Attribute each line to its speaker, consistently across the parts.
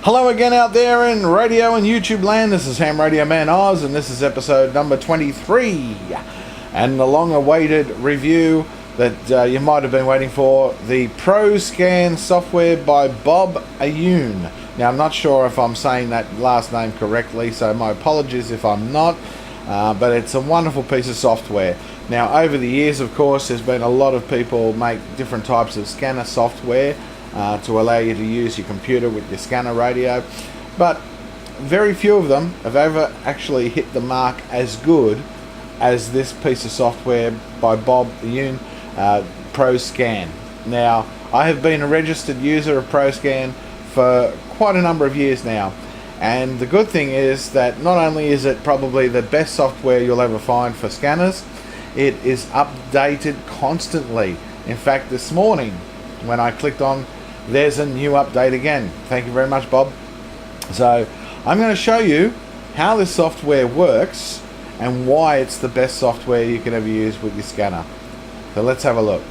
Speaker 1: Hello again out there in radio and YouTube land. This is Ham Radio Man Oz, and this is episode number 23, and the long-awaited review that you might have been waiting for, the ProScan software by Bob Aune. Now, I'm not sure if I'm saying that last name correctly, so my apologies if I'm not, but it's a wonderful piece of software. Now, over the years, of course, there's been a lot of people make different types of scanner software to allow you to use your computer with your scanner radio, but very few of them have ever actually hit the mark as good as this piece of software by Bob Aune, ProScan. Now, I have been a registered user of ProScan for quite a number of years now, and the good thing is that not only is it probably the best software you'll ever find for scanners, it is updated constantly. In fact, this morning when I clicked on, there's a new update again. Thank you very much, Bob. So I'm going to show you how this software works and why it's the best software you can ever use with your scanner. So let's have a look.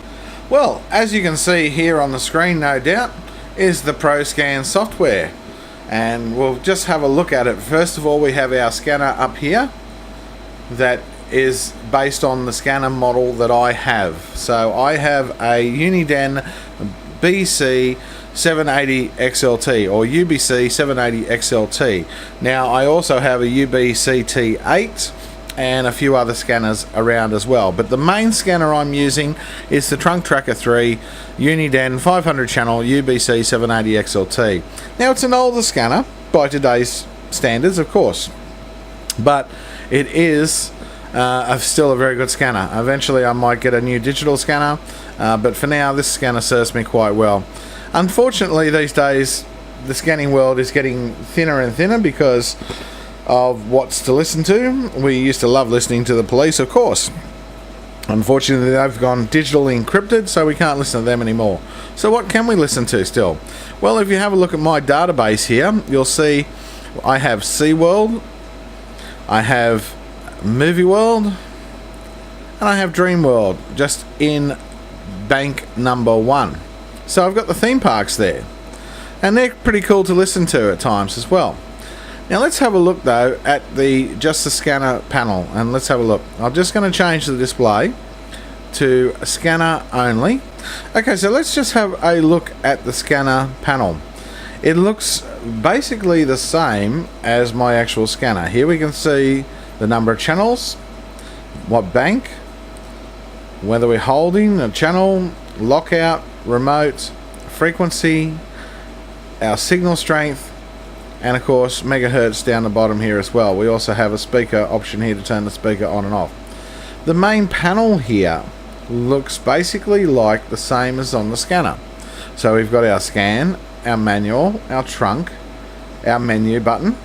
Speaker 1: Well, as you can see here on the screen, no doubt, is the ProScan software. And we'll just have a look at it. First of all, we have our scanner up here that is based on the scanner model that I have. So I have a Uniden BC 780 XLT or UBC 780 XLT. Now, I also have a UBC T8 and a few other scanners around as well, but the main scanner I'm using is the Trunk Tracker 3 Uniden 500 channel UBC 780 XLT. Now, it's an older scanner by today's standards, of course, but it is still a very good scanner. Eventually I might get a new digital scanner, but for now this scanner serves me quite well. Unfortunately, these days the scanning world is getting thinner and thinner because of what's to listen to. We used to love listening to the Police, of course. Unfortunately, they've gone digitally encrypted, so we can't listen to them anymore. So what can we listen to still? Well, if you have a look at my database here, you'll see I have SeaWorld, I have Movie World, and I have Dream World just in bank number 1. So I've got the theme parks there, and they're pretty cool to listen to at times as well. Now let's have a look though at just the scanner panel, and let's have a look. I'm just going to change the display to scanner only. Okay, so let's just have a look at the scanner panel. It looks basically the same as my actual scanner. Here we can see the number of channels, what bank, whether we're holding a channel, lockout, remote, frequency, our signal strength, and of course megahertz down the bottom here as well. We also have a speaker option here to turn the speaker on and off. The main panel here looks basically like the same as on the scanner. So we've got our scan, our manual, our trunk, our menu button,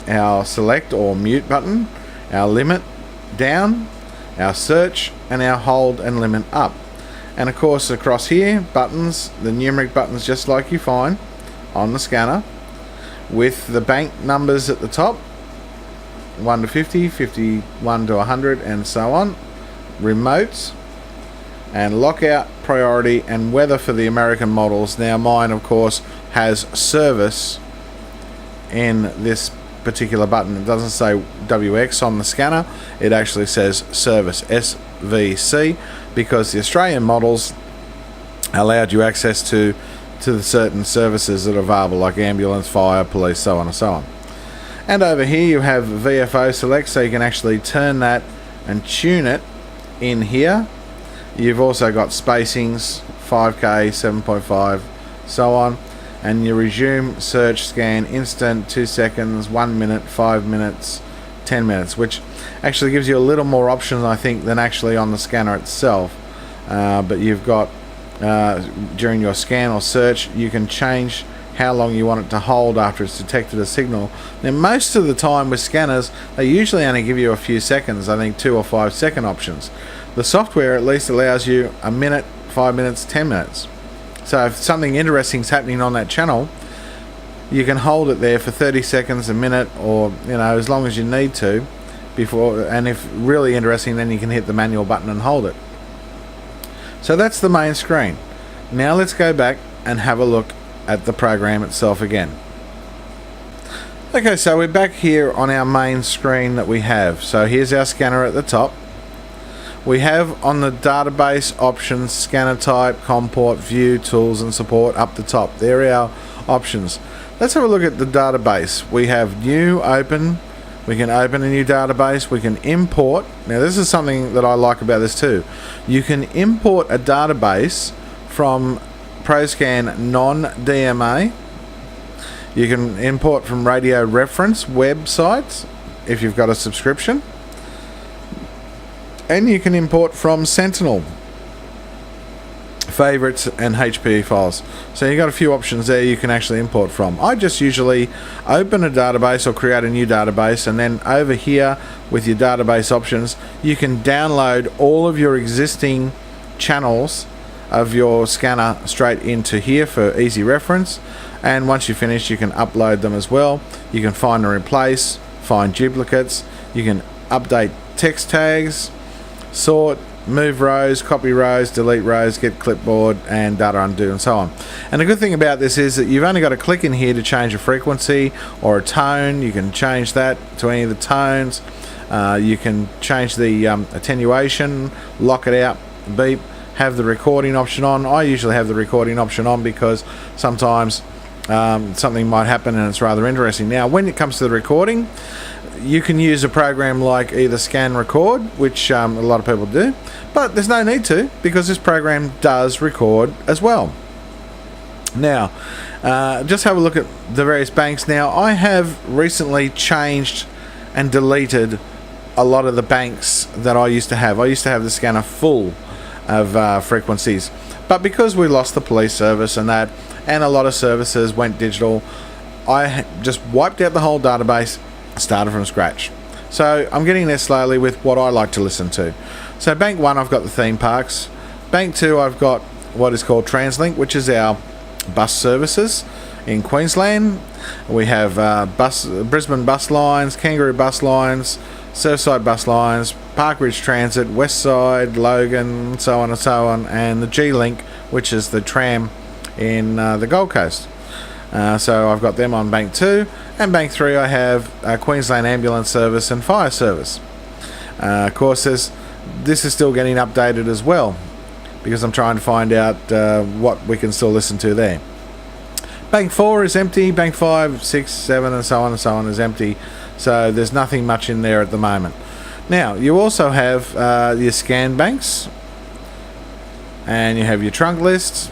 Speaker 1: our select or mute button, our limit down, our search, and our hold and limit up. And of course across here, buttons, the numeric buttons just like you find on the scanner, with the bank numbers at the top, 1 to 50, 51 to 100, and so on, remotes, and lockout, priority, and weather for the American models. Now mine of course has service in this particular button. It doesn't say WX on the scanner, it actually says service, SVC, because the Australian models allowed you access to the certain services that are available, like ambulance, fire, police, so on and so on. And over here you have VFO select, so you can actually turn that and tune it in here. You've also got spacings, 5K, 7.5, so on, and you resume search scan instant, 2 seconds, 1 minute, 5 minutes, 10 minutes, which actually gives you a little more options I think than actually on the scanner itself. But you've got during your scan or search, you can change how long you want it to hold after it's detected a signal. Now most of the time with scanners, they usually only give you a few seconds, I think 2 or 5 second options. The software at least allows you a minute, 5 minutes, 10 minutes. So if something interesting is happening on that channel, you can hold it there for 30 seconds, a minute, or as long as you need to before, and if really interesting, then you can hit the manual button and hold it. So that's the main screen. Now let's go back and have a look at the program itself again. Okay, so we're back here on our main screen that we have. So here's our scanner at the top. We have on the database options, scanner type, COM port, view, tools and support up the top. There are our options. Let's have a look at the database. We have new, open. We can open a new database. We can import. Now this is something that I like about this too. You can import a database from ProScan non-DMA. You can import from radio reference websites if you've got a subscription. And you can import from Sentinel favorites and HPE files. So you've got a few options there you can actually import from. I just usually open a database or create a new database, and then over here with your database options you can download all of your existing channels of your scanner straight into here for easy reference, and once you finish you can upload them as well. You can find and replace, find duplicates, you can update text tags, sort, move rows, copy rows, delete rows, get clipboard and data undo and so on. And the good thing about this is that you've only got to click in here to change a frequency or a tone. You can change that to any of the tones. You can change the attenuation, lock it out, beep, have the recording option on. I usually have the recording option on because sometimes something might happen and it's rather interesting. Now when it comes to the recording, you can use a program like either Scan Record, which a lot of people do, but there's no need to because this program does record as well. Now just have a look at the various banks. Now I have recently changed and deleted a lot of the banks that I used to have. I used to have the scanner full of frequencies, but because we lost the police service and that, and a lot of services went digital, I just wiped out the whole database, started from scratch. So I'm getting there slowly with what I like to listen to. So bank 1 I've got the theme parks. Bank 2 I've got what is called TransLink, which is our bus services in Queensland. We have Brisbane bus lines, Kangaroo bus lines, Surfside bus lines, Parkridge Transit, Westside, Logan, so on and so on, and the G-Link, which is the tram in the Gold Coast. So I've got them on Bank 2, and Bank 3 I have Queensland Ambulance Service and Fire Service. Of course this is still getting updated as well because I'm trying to find out what we can still listen to there. Bank 4 is empty, Bank 5, 6, 7 and so on is empty, so there's nothing much in there at the moment. Now you also have your scan banks, and you have your trunk lists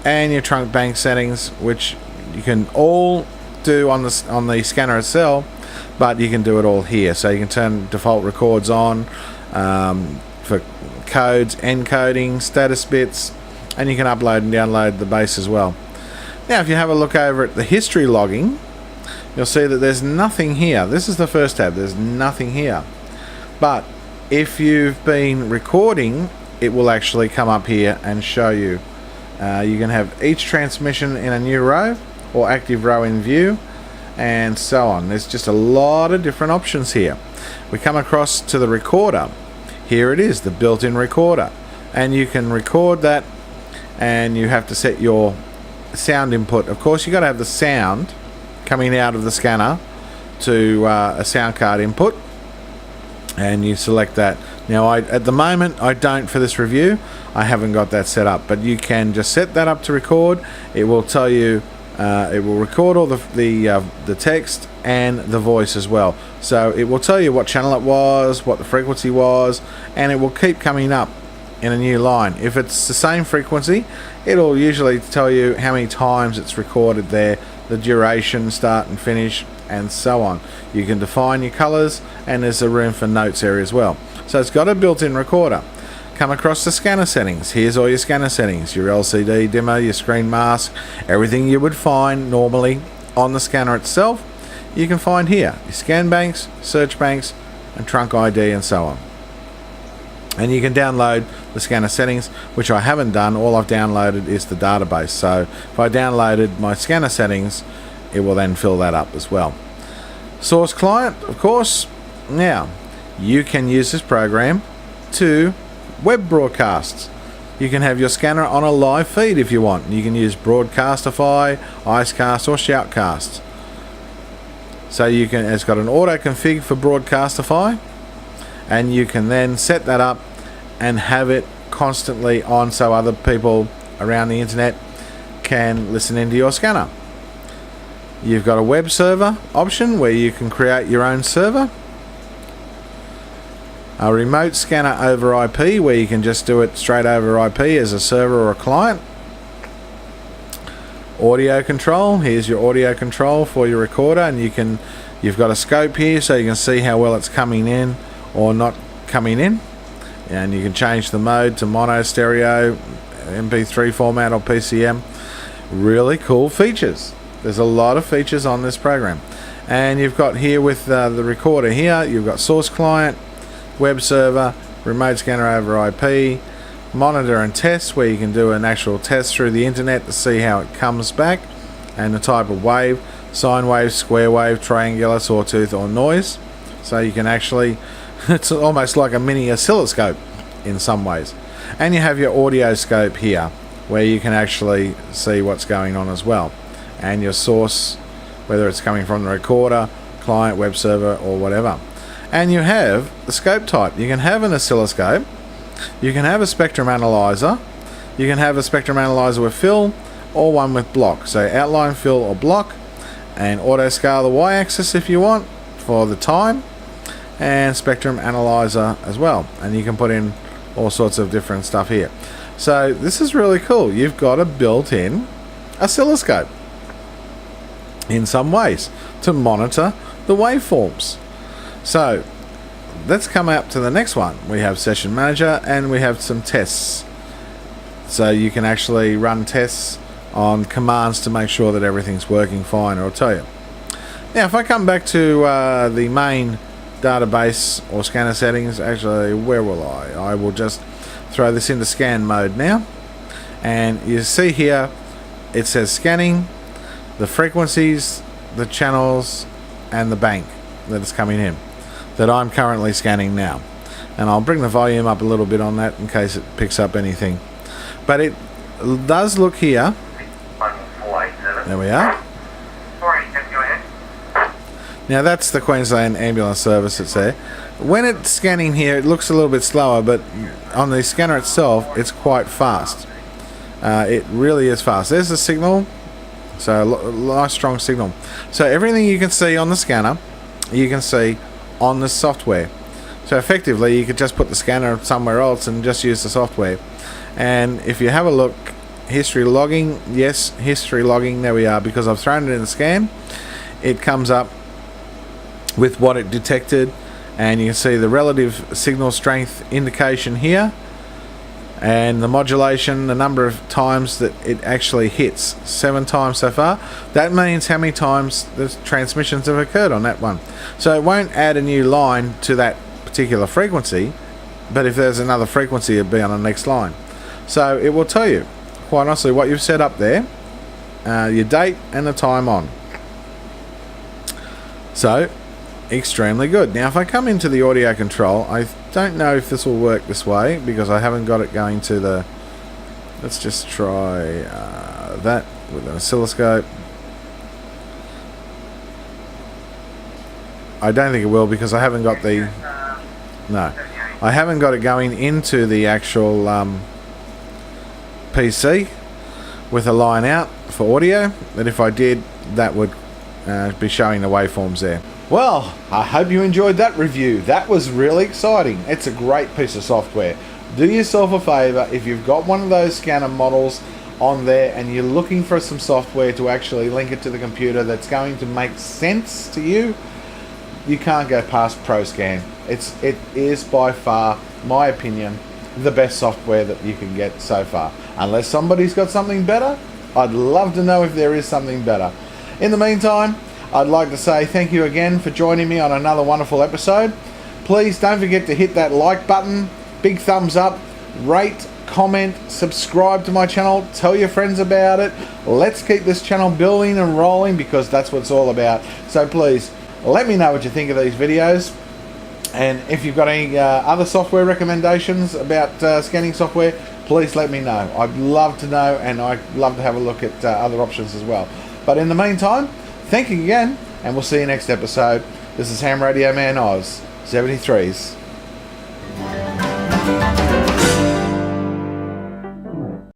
Speaker 1: and your trunk bank settings, which you can all do on the scanner itself, but you can do it all here. So you can turn default records on for codes, encoding, status bits, and you can upload and download the base as well. Now if you have a look over at the history logging, you'll see that there's nothing here. This is the first tab, there's nothing here. But if you've been recording, it will actually come up here and show you. You can have each transmission in a new row or active row in view and so on. There's just a lot of different options here. We come across to the recorder. Here it is, the built-in recorder, and you can record that, and you have to set your sound input. Of course you got to have the sound coming out of the scanner to a sound card input, and you select that. Now at the moment I don't, for this review I haven't got that set up, but you can just set that up to record. It will tell you it will record all the text and the voice as well, so it will tell you what channel it was, what the frequency was, and it will keep coming up in a new line. If it's the same frequency, it'll usually tell you how many times it's recorded there, the duration, start and finish, and so on. You can define your colors, and there's a room for notes area as well. So it's got a built-in recorder. Come across the scanner settings. Here's all your scanner settings, your LCD dimmer, your screen mask, everything you would find normally on the scanner itself, you can find here. Your scan banks, search banks, and trunk ID and so on. And you can download the scanner settings, which I haven't done. All I've downloaded is the database. So if I downloaded my scanner settings, it will then fill that up as well. Source client, of course. Now, you can use this program to web broadcasts. You can have your scanner on a live feed if you want. You can use Broadcastify, Icecast, or Shoutcast. So you can, it's got an auto config for Broadcastify, and you can then set that up and have it constantly on so other people around the internet can listen into your scanner. You've got a web server option where you can create your own server. A remote scanner over IP where you can just do it straight over IP as a server or a client. Audio control, here's your audio control for your recorder, and you've got a scope here so you can see how well it's coming in or not coming in, and you can change the mode to mono, stereo, MP3 format or PCM. Really cool features. There's a lot of features on this program. And you've got here with the recorder here, you've got source client, web server, remote scanner over IP, monitor and test where you can do an actual test through the internet to see how it comes back, and the type of wave, sine wave, square wave, triangular, sawtooth or noise. So you can actually, it's almost like a mini oscilloscope in some ways. And you have your audio scope here where you can actually see what's going on as well, and your source, whether it's coming from the recorder, client, web server or whatever. And you have the scope type. You can have an oscilloscope, you can have a spectrum analyzer, you can have a spectrum analyzer with fill or one with block. So outline, fill or block, and auto scale the y-axis if you want for the time, and spectrum analyzer as well. And you can put in all sorts of different stuff here. So this is really cool. You've got a built-in oscilloscope in some ways to monitor the waveforms. So let's come up to the next one. We have Session Manager and we have some tests. So you can actually run tests on commands to make sure that everything's working fine. I'll tell you. Now if I come back to the main database or scanner settings, actually where will I will just throw this into scan mode now, and you see here it says scanning, the frequencies, the channels and the bank that is coming in that I'm currently scanning now. And I'll bring the volume up a little bit on that in case it picks up anything, but it does look here. There we are. Now that's the Queensland Ambulance Service that's there. When it's scanning here it looks a little bit slower, but on the scanner itself it's quite fast. It really is fast. There's the signal, so a nice strong signal. So everything you can see on the scanner you can see on the software. So effectively you could just put the scanner somewhere else and just use the software. And if you have a look, history logging, yes, history logging, there we are, because I've thrown it in the scan. It comes up with what it detected, and you can see the relative signal strength indication here, and the modulation, the number of times that it actually hits, 7 times so far. That means how many times the transmissions have occurred on that one. So it won't add a new line to that particular frequency, but if there's another frequency it'll be on the next line. So it will tell you quite honestly what you've set up there, your date and the time on. So extremely good. Now if I come into the audio control, I don't know if this will work this way because I haven't got it going to the, let's just try that with an oscilloscope. I don't think it will because I haven't got the, no, I haven't got it going into the actual PC with a line out for audio, but if I did that would be showing the waveforms there. Well, I hope you enjoyed that review. That was really exciting. It's a great piece of software. Do yourself a favor, if you've got one of those scanner models on there and you're looking for some software to actually link it to the computer that's going to make sense to you, you can't go past ProScan. It is by far, my opinion, the best software that you can get so far. Unless somebody's got something better, I'd love to know if there is something better. In the meantime, I'd like to say thank you again for joining me on another wonderful episode. Please don't forget to hit that like button, big thumbs up, rate, comment, subscribe to my channel, tell your friends about it. Let's keep this channel building and rolling because that's what it's all about. So please, let me know what you think of these videos. And if you've got any other software recommendations about scanning software, please let me know. I'd love to know, and I'd love to have a look at other options as well. But in the meantime, thank you again, and we'll see you next episode. This is Ham Radio Man Oz, 73s.